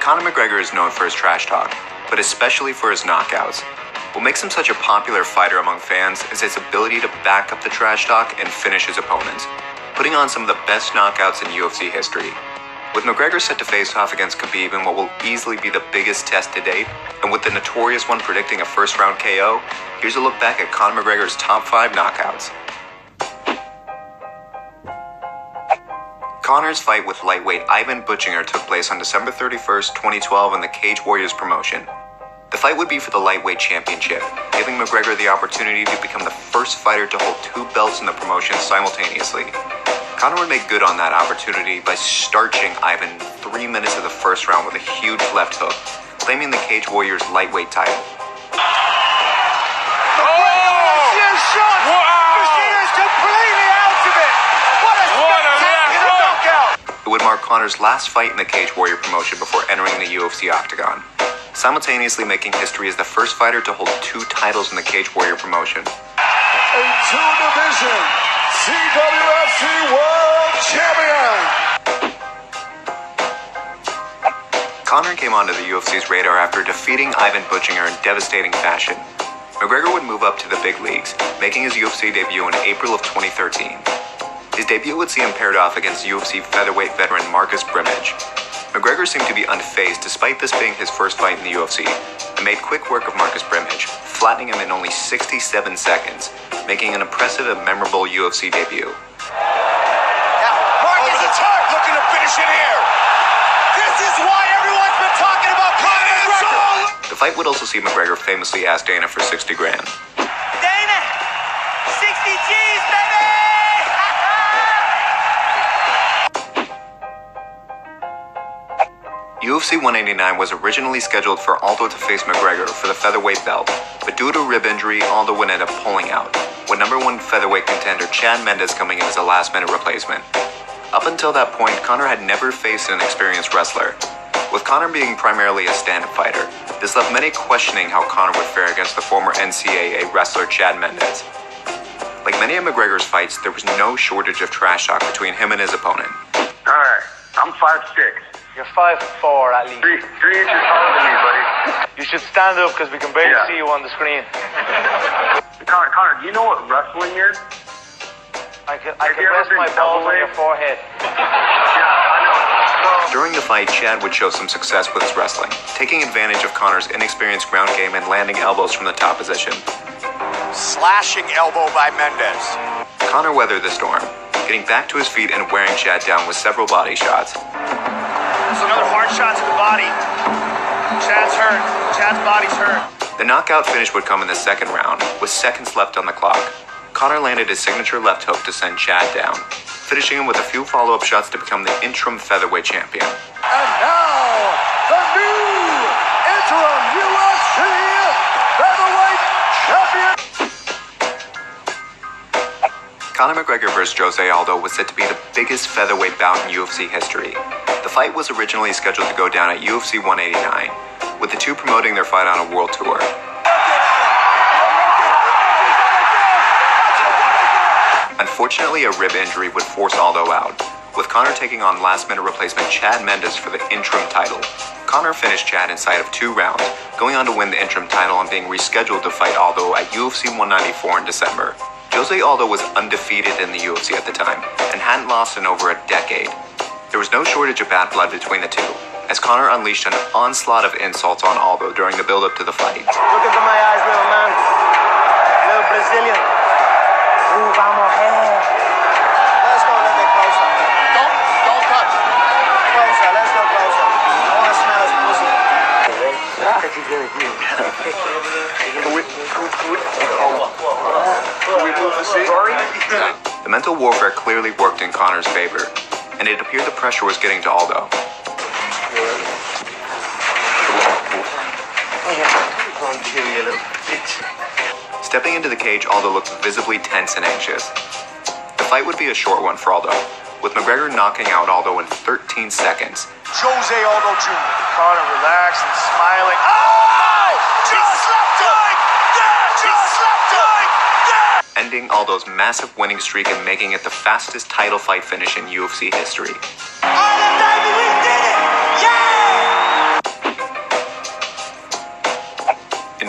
Conor McGregor is known for his trash talk, but especially for his knockouts. What makes him such a popular fighter among fans is his ability to back up the trash talk and finish his opponents, putting on some of the best knockouts in UFC history. With McGregor set to face off against Khabib in what will easily be the biggest test to date, and with the notorious one predicting a first-round KO, here's a look back at Conor McGregor's top 5 knockouts. Conor's fight with lightweight Ivan Butchinger took place on December 31st, 2012 in the Cage Warriors promotion. The fight would be for the lightweight championship, giving McGregor the opportunity to become the first fighter to hold 2 belts in the promotion simultaneously. Conor would make good on that opportunity by starching Ivan 3 minutes of the first round with a huge left hook, claiming the Cage Warriors lightweight title. It would mark Conor's last fight in the Cage Warrior promotion before entering the UFC octagon, simultaneously making history as the first fighter to hold 2 titles in the Cage Warrior promotion. A 2-division CWFC World Champion! Conor came onto the UFC's radar after defeating Ivan Butchinger in devastating fashion. McGregor would move up to the big leagues, making his UFC debut in April of 2013. His debut would see him paired off against UFC featherweight veteran Marcus Brimage. McGregor seemed to be unfazed despite this being his first fight in the UFC, and made quick work of Marcus Brimage, flattening him in only 67 seconds, making an impressive and memorable UFC debut. Now, Marcus over the top, looking to finish it here. This is why everyone's been talking about Conor McGregor. The fight would also see McGregor famously ask Dana for 60 grand. Dana, 60 G's, baby! UFC 189 was originally scheduled for Aldo to face McGregor for the featherweight belt, but due to a rib injury, Aldo would end up pulling out, with #1 featherweight contender Chad Mendes coming in as a last-minute replacement. Up until that point, Conor had never faced an experienced wrestler. With Conor being primarily a stand-up fighter, this left many questioning how Conor would fare against the former NCAA wrestler Chad Mendes. Like many of McGregor's fights, there was no shortage of trash talk between him and his opponent. Alright, I'm 5'6". You're 5'4" at least. 3 inches taller than me, buddy. You should stand up because we can barely see you on the screen. Conor, do you know what wrestling is? I can rest my balls on your forehead. Yeah, I know. During the fight, Chad would show some success with his wrestling, taking advantage of Conor's inexperienced ground game and landing elbows from the top position. Slashing elbow by Mendes. Conor weathered the storm, getting back to his feet and wearing Chad down with several body shots. There's another hard shot to the body. Chad's hurt. Chad's body's hurt. The knockout finish would come in the second round, with seconds left on the clock. Conor landed his signature left hook to send Chad down, finishing him with a few follow-up shots to become the interim featherweight champion. And now, the new interim UFC featherweight champion! Conor McGregor vs. Jose Aldo was said to be the biggest featherweight bout in UFC history. The fight was originally scheduled to go down at UFC 189, with the two promoting their fight on a world tour. Unfortunately, a rib injury would force Aldo out, with Conor taking on last-minute replacement Chad Mendes for the interim title. Conor finished Chad inside of 2 rounds, going on to win the interim title and being rescheduled to fight Aldo at UFC 194 in December. Jose Aldo was undefeated in the UFC at the time, and hadn't lost in over a decade. There was no shortage of bad blood between the two, as Conor unleashed an onslaught of insults on Aldo during the build-up to the fight. Look into my eyes, little man. Little Brazilian. Ooh, vamos, hey. Let's go a little bit closer. Don't touch. Closer, let's go closer. I want to smell his pussy. Can we move the seat? The mental warfare clearly worked in Conor's favor, and it appeared the pressure was getting to Aldo. Stepping into the cage, Aldo looked visibly tense and anxious. The fight would be a short one for Aldo, with McGregor knocking out Aldo in 13 seconds. Jose Aldo Jr. Conor relaxed and smiling. Ending Aldo's massive winning streak and making it the fastest title fight finish in UFC history. Baby, we did it! Yeah!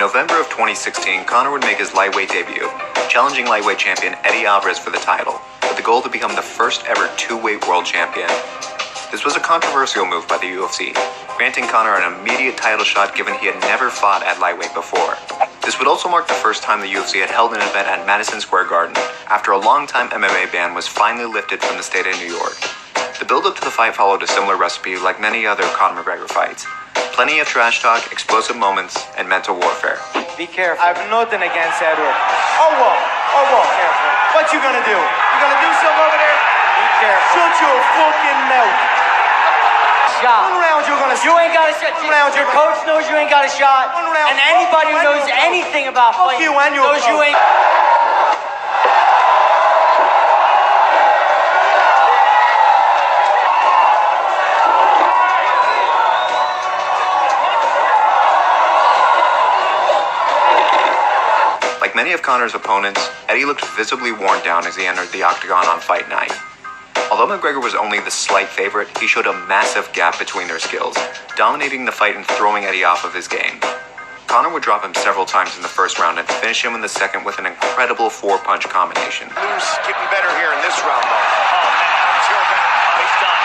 November of 2016, Conor would make his lightweight debut, challenging lightweight champion Eddie Alvarez for the title, with the goal to become the first ever two-weight world champion. This was a controversial move by the UFC, granting Conor an immediate title shot given he had never fought at lightweight before. This would also mark the first time the UFC had held an event at Madison Square Garden, after a long-time MMA ban was finally lifted from the state of New York. The build-up to the fight followed a similar recipe like many other Conor McGregor fights. Plenty of trash talk, explosive moments, and mental warfare. Be careful. I have nothing against Edward. Oh, careful. What you gonna do? You gonna do something over there? Be careful. Shut your fucking mouth. Shot. One round you're gonna. You ain't got a shot. Your coach knows you ain't got a shot. And anybody who knows anything about fighting knows you ain't. Like many of Conor's opponents, Eddie looked visibly worn down as he entered the octagon on fight night. Although McGregor was only the slight favorite, he showed a massive gap between their skills, dominating the fight and throwing Eddie off of his game. Conor would drop him several times in the first round and finish him in the second with an incredible four-punch combination. Who's getting better here in this round, though? Oh, man, until then, he's done.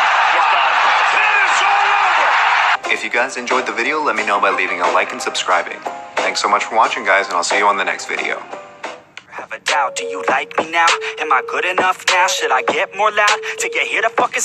Finish all over! If you guys enjoyed the video, let me know by leaving a like and subscribing. Thanks so much for watching, guys, and I'll see you on the next video. Have a doubt, do you like me now? Am I good enough now? Should I get more loud to get here to fucking